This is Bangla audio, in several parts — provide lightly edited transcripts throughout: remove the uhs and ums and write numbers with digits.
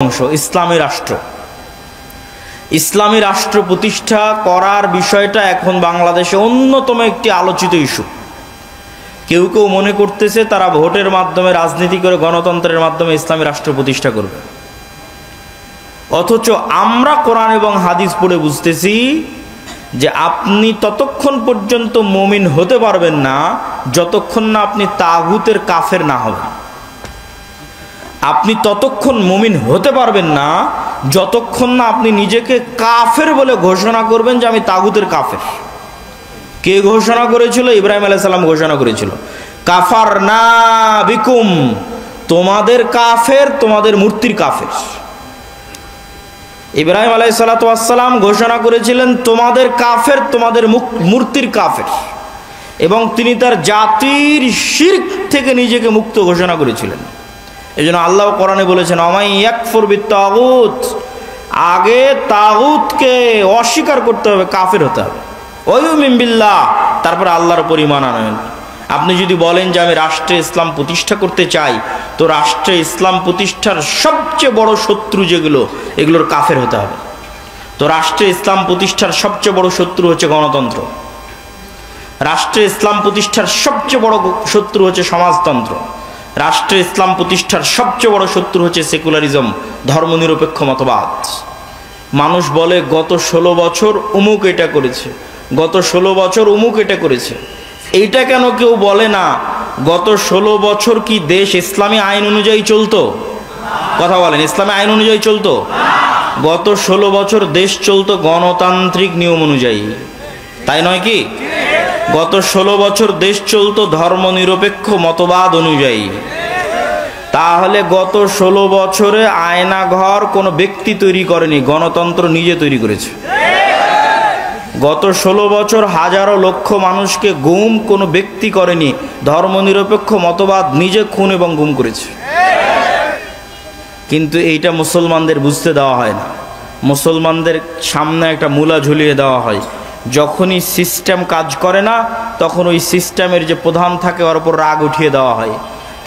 অংশ ইসলামী রাষ্ট্র। ইসলামী রাষ্ট্র প্রতিষ্ঠা করার বিষয়টা এখন বাংলাদেশে অন্যতম একটি আলোচিত ইস্যু। কেউ কেউ মনে করতেছে তারা ভোটের মাধ্যমে, রাজনীতি করে, গণতন্ত্রের মাধ্যমে ইসলামী রাষ্ট্র প্রতিষ্ঠা করবে। অথচ আমরা কোরআন এবং হাদিস পড়ে বুঝতেছি যে আপনি ততক্ষণ পর্যন্ত মুমিন হতে পারবেন না যতক্ষণ না আপনি তাগুতের কাফের না হবেন। আপনি ততক্ষণ মুমিন হতে পারবেন না যতক্ষণ না আপনি নিজেকে কাফের বলে ঘোষণা করবেন যে আমি তাগুতের কাফের। কে ঘোষণা করেছিল? ইব্রাহিম আলাইহিস সালাম ঘোষণা করেছিল, কাফারনা বিকুম, তোমাদের কাফের, তোমাদের মূর্তির কাফের। ইব্রাহিম আলাইহিস সালাম ঘোষণা করেছিলেন তোমাদের কাফের, তোমাদের মূর্তির কাফের, এবং তিনি তার জাতির শিরক থেকে নিজেকে মুক্ত ঘোষণা করেছিলেন। এই জন্য আল্লাহ কোরআনে বলেছেন, আমাই ইয়াকফুর বিত্তাগুত, আগে তাগুতকে অস্বীকার করতে হবে, কাফের হতে হবে, ওয়ুমিন বিল্লাহ, তারপর আল্লাহর উপর ঈমান আনবেন। আপনি যদি বলেন যে আমি রাষ্ট্রে ইসলাম প্রতিষ্ঠা করতে চাই, তো রাষ্ট্রে ইসলাম প্রতিষ্ঠার সবচেয়ে বড় শত্রু যেগুলো, এগুলোর কাফের হতে হবে। তো রাষ্ট্রে ইসলাম প্রতিষ্ঠার সবচেয়ে বড় শত্রু হচ্ছে গণতন্ত্র, রাষ্ট্রে ইসলাম প্রতিষ্ঠার সবচেয়ে বড় শত্রু হচ্ছে সমাজতন্ত্র, রাষ্ট্রে ইসলাম প্রতিষ্ঠার সবচেয়ে বড় শত্রু হচ্ছে সেকুলারিজম, ধর্মনিরপেক্ষ মতবাদ। মানুষ বলে গত 16 বছর অমুক এটা করেছে, গত 16 বছর অমুক এটা করেছে। এইটা কেন কেউ বলে না গত 16 বছর কি দেশ ইসলামী আইন অনুযায়ী চলতো? কথা বলেন, ইসলামী আইন অনুযায়ী চলতো? গত 16 বছর দেশ চলতো গণতান্ত্রিক নিয়ম অনুযায়ী, তাই নয় কি? গত 16 বছর দেশ চলতো ধর্মনিরপেক্ষ মতবাদ অনুযায়ী। তাহলে গত 16 বছরে আয়নাঘর কোনো ব্যক্তি তৈরি করেনি, গণতন্ত্র নিজে তৈরি করেছে। গত 16 বছর হাজারো লক্ষ মানুষকে গুম কোনো ব্যক্তি করেনি, ধর্মনিরপেক্ষ মতবাদ নিজে খুন এবং গুম করেছে। কিন্তু এইটা মুসলমানদের বুঝতে দেওয়া হয় না। মুসলমানদের সামনে একটা মূলা ঝুলিয়ে দেওয়া হয়, যখনই সিস্টেম কাজ করে না তখন ওই সিস্টেমের যে প্রধান থাকে ওর উপর রাগ উঠিয়ে দেওয়া হয়।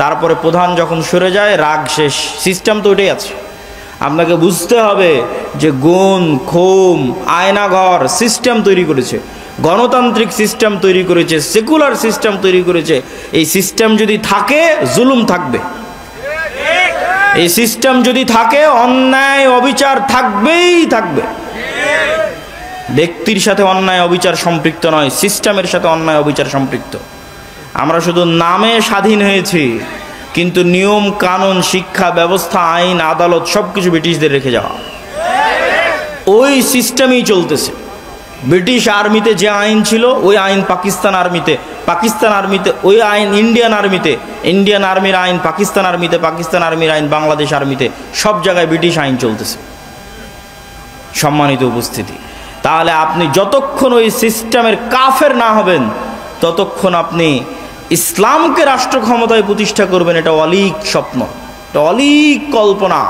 তারপরে প্রধান যখন সরে যায় রাগ শেষ, সিস্টেম তো ওইটাই আছে। আপনাকে বুঝতে হবে যে গুণ, খুম, আয়নাঘর সিস্টেম তৈরি করেছে, গণতান্ত্রিক সিস্টেম তৈরি করেছে, সেকুলার সিস্টেম তৈরি করেছে। এই সিস্টেম যদি থাকে জুলুম থাকবে, এই সিস্টেম যদি থাকে অন্যায় অবিচার থাকবেই থাকবে। ব্যক্তির সাথে অন্যায় অবিচার সম্পৃক্ত নয়, সিস্টেমের সাথে অন্যায় অবিচার সম্পৃক্ত। আমরা শুধু নামে স্বাধীন হয়েছি, কিন্তু নিয়ম কানুন, শিক্ষা ব্যবস্থা, আইন, আদালত সবকিছু ব্রিটিশদের রেখে যাওয়া। ওই সিস্টেমই চলতেছে। ব্রিটিশ আর্মিতে যে আইন ছিল ওই আইন পাকিস্তান আর্মিতে, পাকিস্তান আর্মিতে ওই আইন ইন্ডিয়ান আর্মিতে, ইন্ডিয়ান আর্মির আইন পাকিস্তান আর্মিতে, পাকিস্তান আর্মির আইন বাংলাদেশ আর্মিতে, সব জায়গায় ব্রিটিশ আইন চলতেছে। সম্মানিত উপস্থিতি, তাহলে আপনি যতক্ষণ ওই সিস্টেমের কাফের না হবেন ততক্ষণ আপনি ইসলামকে রাষ্ট্র ক্ষমতায় প্রতিষ্ঠা করবেন। এটা অলীক স্বপ্ন, এটা অলীক কল্পনা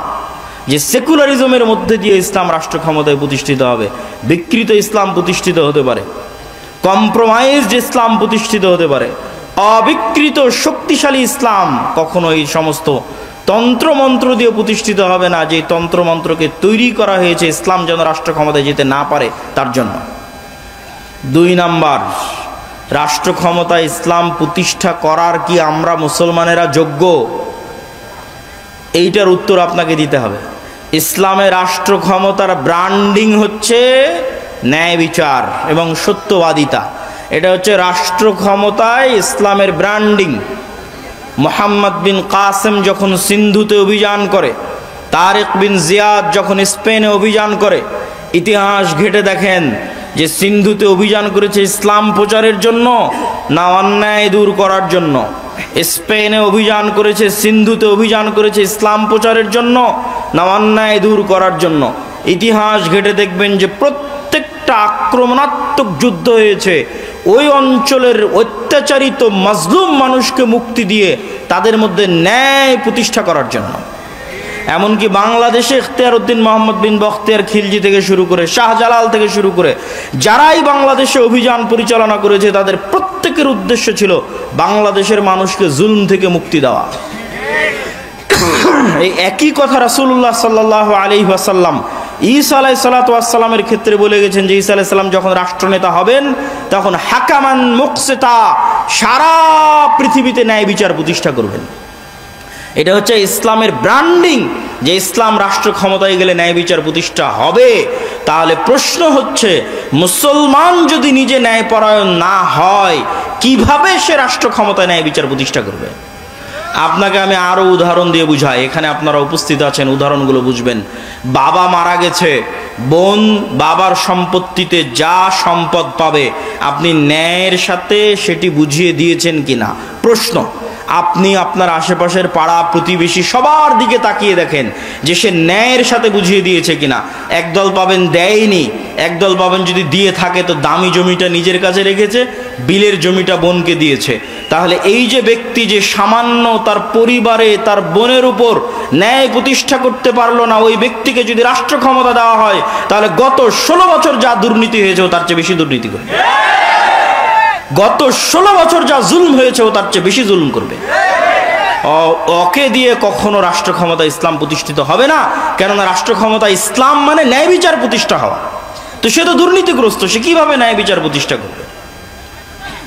যে সেকুলারিজমের মধ্যে দিয়ে ইসলাম রাষ্ট্র ক্ষমতায় প্রতিষ্ঠিত হবে। বিকৃত ইসলাম প্রতিষ্ঠিত হতে পারে, কম্প্রোমাইজড ইসলাম প্রতিষ্ঠিত হতে পারে, অবিকৃত শক্তিশালী ইসলাম কখনো এই সমস্ত তন্ত্রমন্ত্র দিয়ে প্রতিষ্ঠিত হবে না, যে তন্ত্রমন্ত্রকে তৈরি করা হয়েছে ইসলাম যেন রাষ্ট্র ক্ষমতায় যেতে না পারে তার জন্য। 2 নাম্বার, রাষ্ট্র ক্ষমতায় ইসলাম প্রতিষ্ঠা করার কি আমরা মুসলমানেরা যোগ্য? এইটার উত্তর আপনাকে দিতে হবে। ইসলামের রাষ্ট্র ক্ষমতার ব্র্যান্ডিং হচ্ছে ন্যায় বিচার এবং সত্যবাদিতা। এটা হচ্ছে রাষ্ট্র ক্ষমতায় ইসলামের ব্র্যান্ডিং। মোহাম্মদ বিন কাসেম যখন সিন্ধুতে অভিযান করে, তারেক বিন জিয়াদ যখন স্পেনে অভিযান করে, ইতিহাস ঘেটে দেখেন যে সিন্ধুতে অভিযান করেছে ইসলাম প্রচারের জন্য না অন্যায় দূর করার জন্য? স্পেনে অভিযান করেছে, সিন্ধুতে অভিযান করেছে ইসলাম প্রচারের জন্য না অন্যায় দূর করার জন্য? ইতিহাস ঘেটে দেখবেন যে প্রত্যেকটা আক্রমণাত্মক যুদ্ধ হয়েছে ওই অঞ্চলের অত্যাচারিত মাজলুম মানুষকে মুক্তি দিয়ে তাদের মধ্যে ন্যায় প্রতিষ্ঠা করার জন্য। এমনকি বাংলাদেশে ইখতিয়ার উদ্দিন মোহাম্মদ বিন বখতিয়ার খিলজি থেকে শুরু করে, শাহজালাল থেকে শুরু করে যারাই বাংলাদেশে অভিযান পরিচালনা করেছে তাদের প্রত্যেকের উদ্দেশ্য ছিল বাংলাদেশের মানুষকে জুলুম থেকে মুক্তি দেওয়া। এই একই কথা রাসূলুল্লাহ সাল্লাল্লাহু আলাইহি ওয়াসাল্লাম ঈসা আলাইহিস সালাতু ওয়াস সালামের ক্ষেত্রে বলে গেছেন যে ঈসা আলাইহিস সালাম যখন রাষ্ট্রনেতা হবেন তখন হাকামান মুকসিতা, সারা পৃথিবীতে ন্যায় বিচার প্রতিষ্ঠা করবেন। এটা হচ্ছে ইসলামের ব্র্যান্ডিং, যে ইসলাম রাষ্ট্র ক্ষমতায় গেলে ন্যায় বিচার প্রতিষ্ঠা হবে। তাহলে প্রশ্ন হচ্ছে, মুসলমান যদি নিজে ন্যায়পরায়ণ না হয় কিভাবে সে রাষ্ট্র ক্ষমতায় ন্যায় বিচার প্রতিষ্ঠা করবে? আপনাকে আমি আরো উদাহরণ দিয়ে বুঝাই, এখানে আপনারা উপস্থিত আছেন, উদাহরণগুলো বুঝবেন। বাবা মারা গেছে, বোন বাবার সম্পত্তিতে যা সম্পদ পাবে আপনি ন্যায়ের সাথে সেটি বুঝিয়ে দিয়েছেন কিনা? প্রশ্ন। আপনি আপনার আশেপাশের পাড়া প্রতিবেশী সবার দিকে তাকিয়ে দেখেন যে সে ন্যায়ের সাথে বুঝিয়ে দিয়েছে কিনা। একদল পাবেন দেয়নি, একদল পাবেন যদি দিয়ে থাকে তো দামি জমিটা নিজের কাছে রেখেছে, বিলের জমিটা বোনকে দিয়েছে। তাহলে এই যে ব্যক্তি যে সামান্য তার পরিবারে তার বোনের উপর ন্যায় প্রতিষ্ঠা করতে পারলো না, ওই ব্যক্তিকে যদি রাষ্ট্র ক্ষমতা দেওয়া হয় তাহলে গত 16 বছর যা দুর্নীতি হয়েছে তার চেয়ে বেশি দুর্নীতি করবে। গত 16 বছর যা জুলম হয়েছে তার চেয়ে বেশি জুলম করবে। ওকে দিয়ে কখনো রাষ্ট্র ক্ষমতা ইসলাম প্রতিষ্ঠিত হবে না, কেননা রাষ্ট্র ক্ষমতা ইসলাম মানে ন্যায় বিচার প্রতিষ্ঠা হওয়া। তো সে তো দুর্নীতিগ্রস্ত, সে কিভাবে ন্যায় বিচার প্রতিষ্ঠা করবে?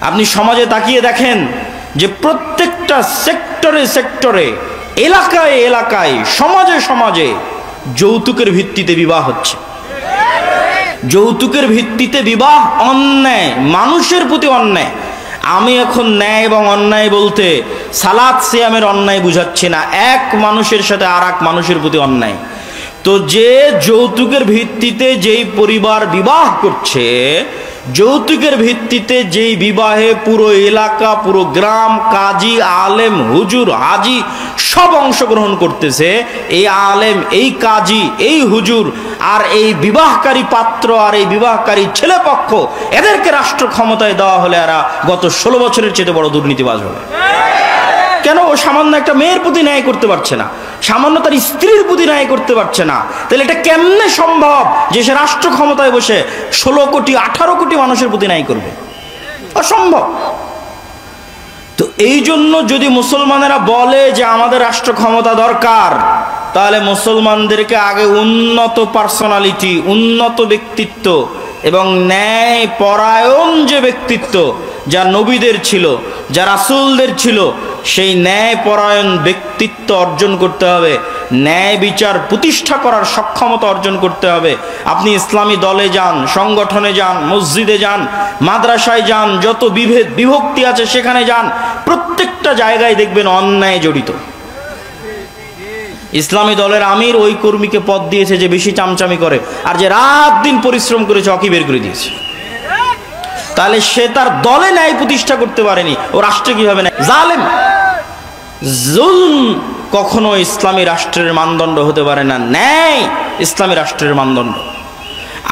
আপনি সমাজে তাকিয়ে দেখেন যে প্রত্যেকটা সেক্টরে সেক্টরে, এলাকায় এলাকায়, সমাজে সমাজে যৌতুকের ভিত্তিতে বিবাহ হচ্ছে। যৌতুকের ভিত্তিতে বিবাহ অন্যায়, মানুষের প্রতি অন্যায়। আমি এখন ন্যায় এবং অন্যায় বলতে সালাত সিয়ামের অন্যায় বুঝাচ্ছি না, এক মানুষের সাথে আর এক মানুষের প্রতি অন্যায়। তো যে যৌতুকের ভিত্তিতে যেই পরিবার বিবাহ করছে, যৌতুকের ভিত্তিতে যেই বিবাহে পুরো এলাকা, পুরো গ্রাম, কাজী, আলেম, হুজুর, হাজি সব অংশগ্রহণ করতেছে, এই আলেম, এই কাজী, এই হুজুর আর এই বিবাহকারী পাত্র আর এই বিবাহকারী ছেলেপক্ষ, এদেরকে রাষ্ট্র ক্ষমতায় দেওয়া হলে এরা গত 16 বছরের চেয়ে বড় দুর্নীতিবাজ হবে। কেন? ও সামান্য একটা মেয়ের প্রতি ন্যায় করতে পারছে না, সামান্য তার স্ত্রীর প্রতি ন্যায় করতে পারছে না, তাহলে এটা কেমনে সম্ভব যে সে রাষ্ট্র ক্ষমতায় বসে 16 কোটি 18 কোটি মানুষের প্রতি ন্যায় করবে? অসম্ভব। তো এই জন্য যদি মুসলমানেরা বলে যে আমাদের রাষ্ট্র ক্ষমতা দরকার, তাহলে মুসলমানদেরকে আগে উন্নত পার্সোনালিটি, উন্নত ব্যক্তিত্ব এবং ন্যায় পরায়ণ যে ব্যক্তিত্ব যা নবীদের ছিল, যা রাসূলদের ছিল, সেই ন্যায় পরায়ণ ব্যক্তিত্ব অর্জন করতে হবে, ন্যায় বিচার প্রতিষ্ঠা করার সক্ষমতা অর্জন করতে হবে। আপনি ইসলামী দলে যান, সংগঠনে যান, মসজিদে যান, মাদ্রাসায় যান, যত বিভেদ বিভক্তি আছে সেখানে যান, প্রত্যেকটা জায়গায় দেখবেন অন্যায় জড়িত। ইসলামী দলের আমির ওই কর্মীকে পদ দিয়েছে যে বেশি চামচামি করে, আর যে রাত দিন পরিশ্রম করেছে ওকে বের করে দিয়েছে। তাহলে সে তার দলে ন্যায় প্রতিষ্ঠা করতে পারেনি, ও রাষ্ট্রে কিভাবে ন্যায়? জালেম। জুলম কখনো ইসলামী রাষ্ট্রের মানদণ্ড হতে পারে না, ন্যায় ইসলামী রাষ্ট্রের মানদণ্ড।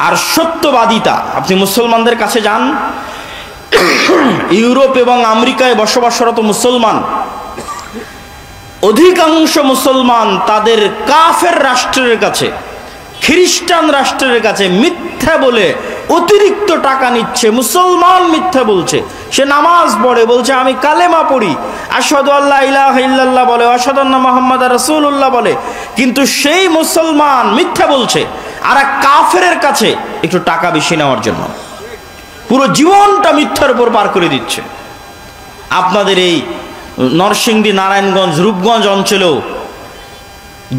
আর সত্যবাদিতা, আপনি মুসলমানদের কাছে যান, ইউরোপ এবং আমেরিকায় বসবাসরত মুসলমান, অধিকাংশ মুসলমান তাদের কাফের রাষ্ট্রের কাছে, খ্রিস্টান রাষ্ট্রের কাছে মিথ্যা বলে অতিরিক্ত টাকা নিচ্ছে। মুসলমান মিথ্যা বলছে, সে নামাজ পড়ে, বলছে আমি কালেমা পড়ি, আশহাদু আল্লা ইলাহা ইল্লাল্লাহ বলে, আশহাদু আন্না মুহাম্মাদুর রাসূলুল্লাহ বলে, কিন্তু সেই মুসলমান মিথ্যা বলছে আর এক কাফেরের কাছে একটু টাকা বেশি নেওয়ার জন্য পুরো জীবনটা মিথ্যার উপর পার করে দিচ্ছে। আপনাদের এই নরসিংদী, নারায়ণগঞ্জ, রূপগঞ্জ অঞ্চলেও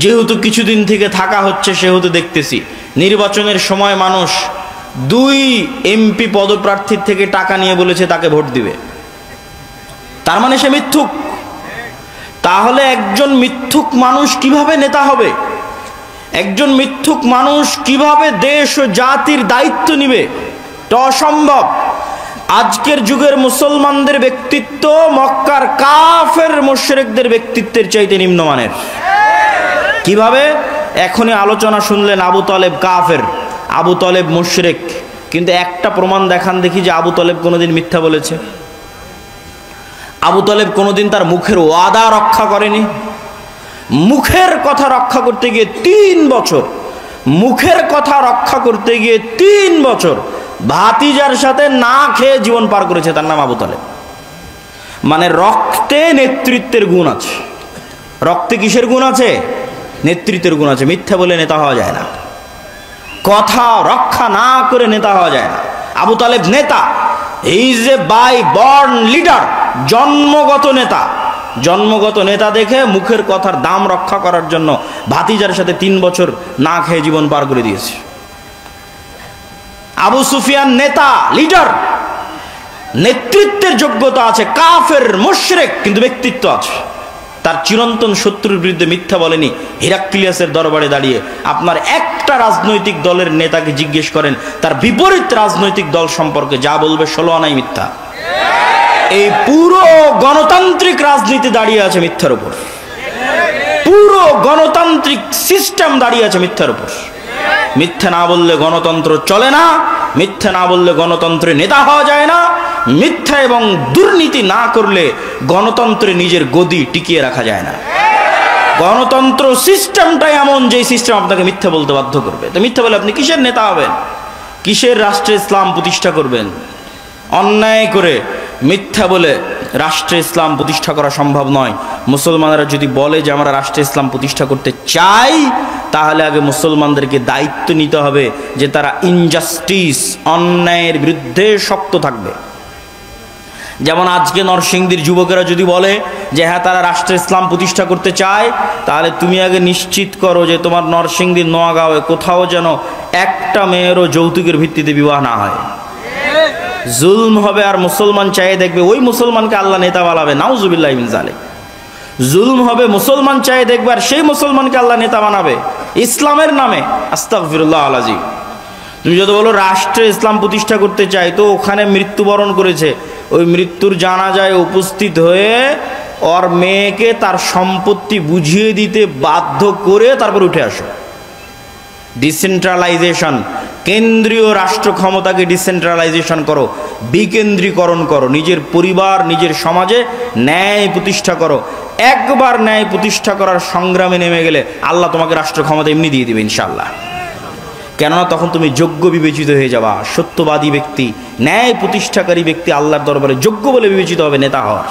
যেহেতু কিছুদিন থেকে থাকা হচ্ছে, সেহেতু দেখতেছি নির্বাচনের সময় মানুষ 2 এমপি পদপ্রার্থীর থেকে টাকা নিয়ে বলেছে তাকে ভোট দিবে। তার মানে সে মিথ্যুক। তাহলে একজন মিথ্যুক মানুষ কিভাবে নেতা হবে? একজন মিথ্যুক মানুষ কিভাবে দেশ ও জাতির দায়িত্ব নিবে? এটা অসম্ভব। আজকের যুগের মুসলমানদের ব্যক্তিত্ব মক্কার কাফের মুশরিকদের ব্যক্তিত্বের চাইতে নিম্নমানের। কিভাবে? এখনই আলোচনা শুনলেন আবু তালেব কাফের, আবু তালেব মুশরিক, কিন্তু একটা প্রমাণ দেখান দেখি যে আবু তালেব কোনোদিন মিথ্যা বলেছে? আবু তালেব কোনোদিন তার মুখের ওয়াদা রক্ষা করেনি। মুখের কথা রক্ষা করতে গিয়ে 3 বছর, মুখের কথা রক্ষা করতে গিয়ে 3 বছর ভাতিজার সাথে না খেয়ে জীবন পার করেছে। তার নাম আবু তালেব। মানে রক্তে নেতৃত্বের গুণ আছে। রক্তে কিসের গুণ আছে? নেতৃত্বের গুণ আছে। মিথ্যা বলে নেতা হওয়া যায় না, কথা রক্ষা না করে নেতা হওয়া যায় না। আবু তালেব নেতা, he is a by born leader, জন্মগত নেতা। জন্মগত নেতা দেখে মুখের কথার দাম রক্ষা করার জন্য ভাতিজার সাথে 3 বছর না খেয়ে জীবন পার করে দিয়েছে। আবু সুফিয়ান নেতা, লিডার, নেতৃত্বের যোগ্যতা আছে, কাফের মুশরিক, কিন্তু ব্যক্তিত্ব আছে। তার চিরন্তন শত্রুর বিরুদ্ধে মিথ্যা বলেনি। হিরাক্লিয়াসের দরবারে দাঁড়িয়ে আপনার একটা রাজনৈতিক দলের নেতাকে জিজ্ঞেস করেন, তার বিপরীত রাজনৈতিক দল সম্পর্কে যা বলবে 16 আনাই মিথ্যা। এই পুরো গণতান্ত্রিক রাজনীতি দাঁড়িয়ে আছে মিথ্যার উপর, পুরো গণতান্ত্রিক সিস্টেম দাঁড়িয়ে আছে মিথ্যার উপর। মিথ্যা না বললে গণতন্ত্র চলে না, মিথ্যা না বললে গণতন্ত্রে নেতা হওয়া যায় না, মিথ্যা এবং দুর্নীতি না করলে গণতন্ত্রে নিজের গদি টিকিয়ে রাখা যায় না। গণতন্ত্র সিস্টেমটাই এমন যে সিস্টেম আপনাকে মিথ্যা বলতে বাধ্য করবে। তো মিথ্যা বলে আপনি কিসের নেতা হবেন? কিসের রাষ্ট্রে ইসলাম প্রতিষ্ঠা করবেন? অন্যায় করে মিথ্যা বলে রাষ্ট্রে ইসলাম প্রতিষ্ঠা করা সম্ভব নয়। মুসলমানরা যদি বলে যে আমরা রাষ্ট্রে ইসলাম প্রতিষ্ঠা করতে চাই, তাহলে আগে মুসলমানদেরকে দায়িত্ব নিতে হবে যে তারা ইনজাস্টিস, অন্যায়ের বিরুদ্ধে শক্ত থাকবে। যেমন আজকে নরসিংদীর যুবকেরা যদি বলে যে হ্যাঁ তারা রাষ্ট্রে ইসলাম প্রতিষ্ঠা করতে চায়, তাহলে তুমি আগে নিশ্চিত করো যে তোমার নরসিংদীর নোয়াগাঁওয়ে কোথাও যেন একটা মেয়েরও যৌতুকের ভিত্তিতে বিবাহ না হয়। জুলম হবে আর মুসলমান চাইয়ে দেখবে ওই মুসলমানকে আল্লাহ নেতা বানাবে, নাউজুবিল্লাহ মিন যালিক। জুলম হবে, মুসলমান চাইয়ে দেখবে আর সেই মুসলমানকে আল্লাহ নেতা বানাবে ইসলামের নামে। আস্তাগফিরুল্লাহ আলাজিম। তুমি যদি বলো রাষ্ট্রে ইসলাম প্রতিষ্ঠা করতে চাই, তো ওখানে মৃত্যুবরণ করেছে, ওই মৃত্যুর জানাজায় উপস্থিত হয়ে ওর মেয়েকে তার সম্পত্তি বুঝিয়ে দিতে বাধ্য করে তারপর উঠে আসো। ডিসেন্ট্রালাইজেশন, কেন্দ্রীয় রাষ্ট্র ক্ষমতাকে ডিসেন্ট্রালাইজেশন করো, বিকেন্দ্রীকরণ করো, নিজের পরিবার, নিজের সমাজে ন্যায় প্রতিষ্ঠা করো। একবার ন্যায় প্রতিষ্ঠা করার সংগ্রামে নেমে গেলে আল্লাহ তোমাকে রাষ্ট্র ক্ষমতা এমনি দিয়ে দিবে ইনশাআল্লাহ। কেননা তখন তুমি যোগ্য বিবেচিত হয়ে যাবা। সত্যবাদী ব্যক্তি, ন্যায় প্রতিষ্ঠাকারী ব্যক্তি আল্লাহর দরবারে যোগ্য বলে বিবেচিত হবে নেতা হওয়ার।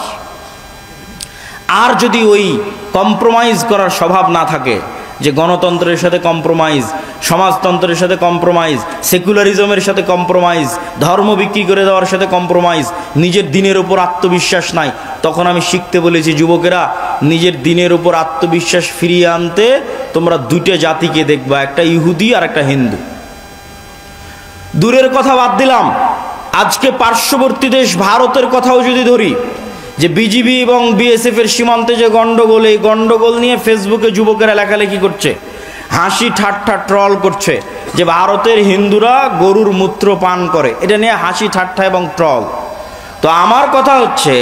আর যদি ওই কম্প্রোমাইজ করার স্বভাব না থাকে, যে গণতন্ত্রের সাথে কম্প্রোমাইজ, সমাজতন্ত্রের সাথে কম্প্রোমাইজ, সেকুলারিজমের সাথে কম্প্রোমাইজ, ধর্ম বিক্রি করে দেওয়ার সাথে কম্প্রোমাইজ, নিজের দিনের উপর আত্মবিশ্বাস নাই, তখন আমি শিখতে বলেছি যুবকেরা, নিজের দিনের উপর আত্মবিশ্বাস ফিরিয়ে আনতে তোমরা 2টা জাতিকে দেখবা, একটা ইহুদি আর একটা হিন্দু। দূরের কথা বাদ দিলাম, আজকে পার্শ্ববর্তী দেশ ভারতের কথাও যদি ধরি, যে বিজিবি এবং বিএসএফ এর সীমান্তে যে গন্ডগোল, এই গন্ডগোল নিয়ে ফেসবুকে যুবকেরা লেখালেখি করছে, হাসি ঠাট্টা ট্রল করছে যে ভারতের হিন্দুরা গরুর মূত্র পান করে। এটা নিয়ে হাসি ঠাট্টা এবং ট্রল। তো আমার কথা হচ্ছে,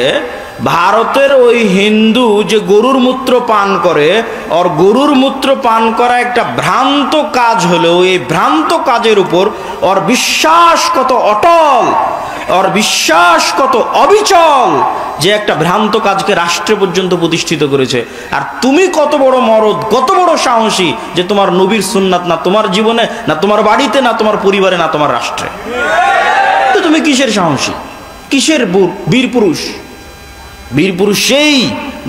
ভারতের ওই হিন্দু যে গরুর মূত্র পান করে, আর গরুর মূত্র পান করা একটা ভ্রান্ত কাজ হলেও এই ভ্রান্ত কাজের উপর ওর বিশ্বাস কত অটল, ওর বিশ্বাস কত অবিচল, যে একটা ভ্রান্ত কাজকে রাষ্ট্র পর্যন্ত প্রতিষ্ঠিত করেছে। আর তুমি কত বড় মরদ, কত বড় সাহসী, যে তোমার নবীর সুন্নাত না তোমার জীবনে, না তোমার বাড়িতে, না তোমার পরিবারে, না তোমার রাষ্ট্রে। তো তুমি কিসের সাহসী, কিসের বীর পুরুষ? বীর পুরুষ সেই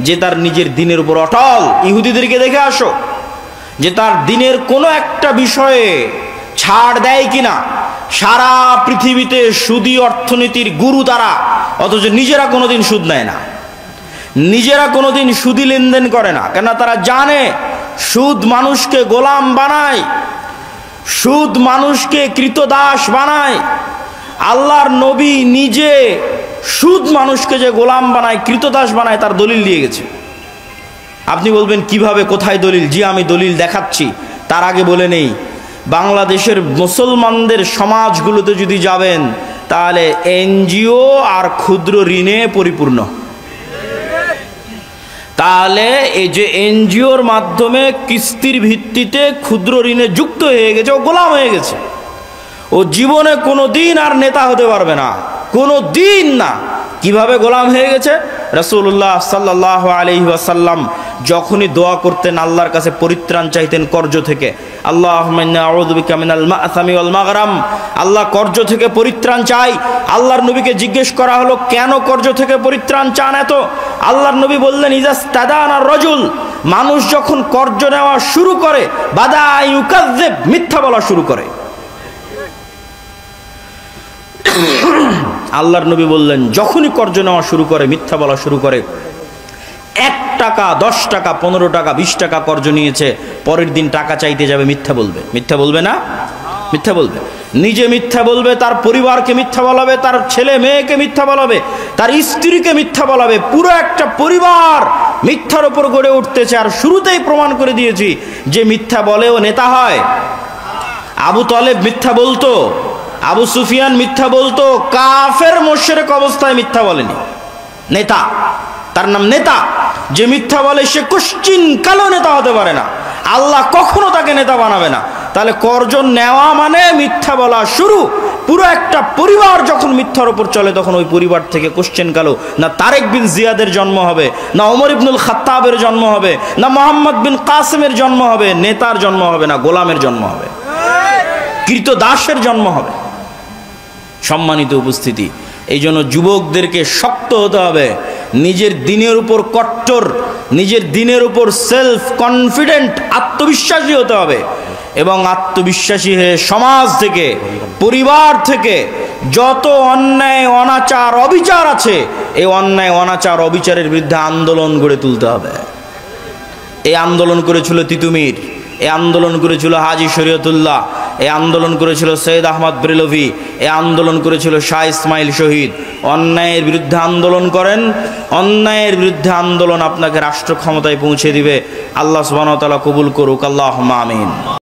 যে তার নিজের দিনের উপর অটল। ইহুদিদেরকে দেখে আসো যে তার দিনের কোনো একটা বিষয়ে ছাড় দেয় কিনা। সারা পৃথিবীতে সুদী অর্থনীতির গুরু তারা, অথচ নিজেরা কোনোদিন সুদ নেয় না, নিজেরা কোনোদিন সুদী লেনদেন করে না। কেন? তারা জানে সুদ মানুষকে গোলাম বানায়, সুদ মানুষকে কৃতদাস বানায়। আল্লাহর নবী নিজে সুদ মানুষকে যে গোলাম বানায়, কৃতদাস বানায়, তার দলিল দিয়ে গেছে। আপনি বলবেন কিভাবে, কোথায় দলিল? জি আমি দলিল দেখাচ্ছি। তার আগে বলে নেই, বাংলাদেশের মুসলমানদের সমাজগুলোতে যদি যাবেন, তাহলে এনজিও আর ক্ষুদ্র ঋণে পরিপূর্ণ। তাহলে এই যে এনজিওর মাধ্যমে কিস্তির ভিত্তিতে ক্ষুদ্র ঋণে যুক্ত হয়ে গেছে, ও গোলাম হয়ে গেছে। ও জীবনে কোনো দিন আর নেতা হতে পারবে না, কোনো দিন না। কিভাবে গোলাম হয়ে গেছে? রাসূলুল্লাহ সাল্লাল্লাহু আলাইহি ওয়াসাল্লাম যখনই দোয়া করতেন, আল্লাহর কাছে পরিত্রাণ চাইতেন কর্জ থেকে, আল্লাহুম্মা ইন্নী আউযু বিকা মিনাল মা'সামি ওয়াল মাগরাম, আল্লাহ কর্জ থেকে পরিত্রাণ চাই। আল্লাহর নবীকে জিজ্ঞেস করা হলো, কেন কর্জ থেকে পরিত্রাণ চান এত? আল্লাহর নবী বললেন, ইজাস্তাদানা রাজুল, মানুষ যখন কর্জ নেওয়া শুরু করে বাদা ইউকাযযিব, মিথ্যা বলা শুরু করে। আল্লাহর নবী বললেন যখনই কর্জ নেওয়া শুরু করে, মিথ্যা বলা শুরু করে, 1 টাকা 10 টাকা 15 টাকা 20 টাকা কর্জ নিয়েছে, পরের দিন টাকা চাইতে যাবে, মিথ্যা বলবে। মিথ্যা বলবে না? মিথ্যা বলবে। নিজে মিথ্যা বলবে, তার পরিবারকে মিথ্যা বলাবে, তার ছেলে মেয়েকে মিথ্যা বলাবে, তার স্ত্রীকে মিথ্যা বলাবে। পুরো একটা পরিবার মিথ্যার উপর গড়ে উঠতেছে। আর শুরুতেই প্রমাণ করে দিয়েছি যে মিথ্যা বলেও নেতা হয়। আবু তালেব মিথ্যা বলতো, আবু সুফিয়ান মিথ্যা বলতো, কাফের মুশরিক অবস্থায় মিথ্যা বলেনি। নেতা, তার নাম নেতা। যে মিথ্যা বলে সে কোশ্চিন কালো নেতা হতে পারে না, আল্লাহ কখনো তাকে নেতা বানাবে না। তাহলে কর্জ নেওয়া মানে মিথ্যা বলা শুরু। পুরো একটা পরিবার যখন মিথ্যার উপর চলে, তখন ওই পরিবার থেকে কোশ্চেন কালো না তারেক বিন জিয়াদের জন্ম হবে, না ওমর ইবনুল খাত্তাবের জন্ম হবে, না মোহাম্মদ বিন কাসেমের জন্ম হবে, নেতার জন্ম হবে না, গোলামের জন্ম হবে, কৃতদাসের জন্ম হবে। সম্মানিত উপস্থিতি, এই জন্য যুবকদেরকে শক্ত হতে হবে, নিজের দিনের উপর কট্টর, নিজের দিনের উপর সেলফ কনফিডেন্ট, আত্মবিশ্বাসী হতে হবে। এবং আত্মবিশ্বাসী হয়ে সমাজ থেকে, পরিবার থেকে যত অন্যায় অনাচার অবিচার আছে, এই অন্যায় অনাচার অবিচারের বিরুদ্ধে আন্দোলন গড়ে তুলতে হবে। এই আন্দোলন করেছিল তিতুমির, এই আন্দোলন করেছিল হাজী শরীয়তুল্লাহ, এই আন্দোলন করেছিল সৈয়দ আহমদ ব্রেলভি, এই আন্দোলন করেছিল শাহ ইসমাইল শহীদ। অন্যায়ের বিরুদ্ধে আন্দোলন করেন, অন্যায়ের বিরুদ্ধে আন্দোলন আপনাকে রাষ্ট্র ক্ষমতায় পৌঁছে দিবে। আল্লাহ সুবহানাহু ওয়া তাআলা কবুল করুক, আল্লাহুম্মা আমিন।